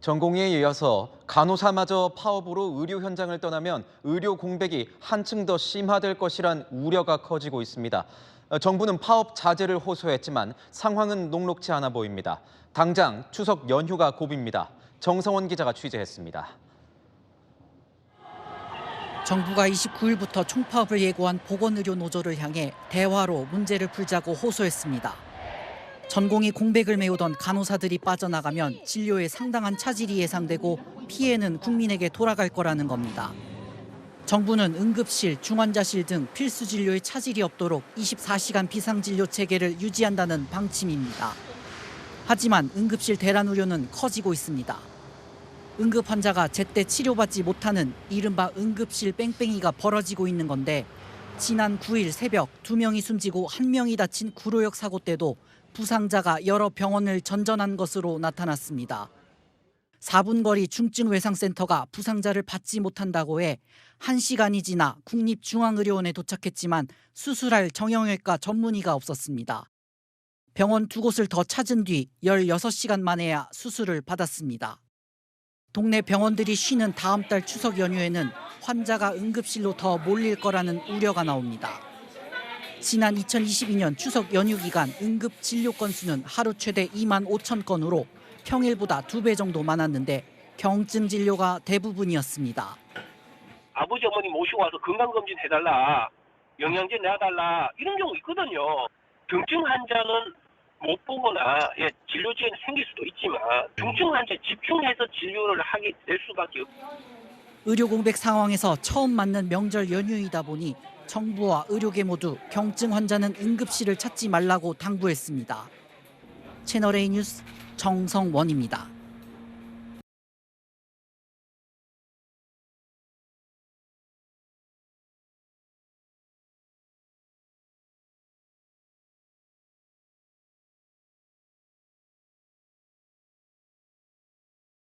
전공의에 이어서 간호사마저 파업으로 의료 현장을 떠나면 의료 공백이 한층 더 심화될 것이란 우려가 커지고 있습니다. 정부는 파업 자제를 호소했지만 상황은 녹록지 않아 보입니다. 당장 추석 연휴가 고비입니다. 정성원 기자가 취재했습니다. 정부가 29일부터 총파업을 예고한 보건의료 노조를 향해 대화로 문제를 풀자고 호소했습니다. 전공의 공백을 메우던 간호사들이 빠져나가면 진료에 상당한 차질이 예상되고 피해는 국민에게 돌아갈 거라는 겁니다. 정부는 응급실, 중환자실 등 필수 진료에 차질이 없도록 24시간 비상진료 체계를 유지한다는 방침입니다. 하지만 응급실 대란 우려는 커지고 있습니다. 응급 환자가 제때 치료받지 못하는 이른바 응급실 뺑뺑이가 벌어지고 있는 건데 지난 9일 새벽 2명이 숨지고 1명이 다친 구로역 사고 때도 부상자가 여러 병원을 전전한 것으로 나타났습니다. 4분 거리 중증외상센터가 부상자를 받지 못한다고 해 1시간이 지나 국립중앙의료원에 도착했지만 수술할 정형외과 전문의가 없었습니다. 병원 2곳을 더 찾은 뒤 16시간 만에야 수술을 받았습니다. 동네 병원들이 쉬는 다음 달 추석 연휴에는 환자가 응급실로 더 몰릴 거라는 우려가 나옵니다. 지난 2022년 추석 연휴 기간 응급 진료 건수는 하루 최대 2만 5천 건으로 평일보다 2배 정도 많았는데 경증 진료가 대부분이었습니다. 아버지 어머니 모시고 와서 건강검진 해달라, 영양제 내달라 이런 경우 있거든요. 경증 환자는 못 보거나 진료지에는 생길 수도 있지만 중증 환자에 집중해서 진료를 하게 될 수밖에 없습니다. 의료 공백 상황에서 처음 맞는 명절 연휴이다 보니 정부와 의료계 모두 경증 환자는 응급실을 찾지 말라고 당부했습니다. 채널A 뉴스 정성원입니다.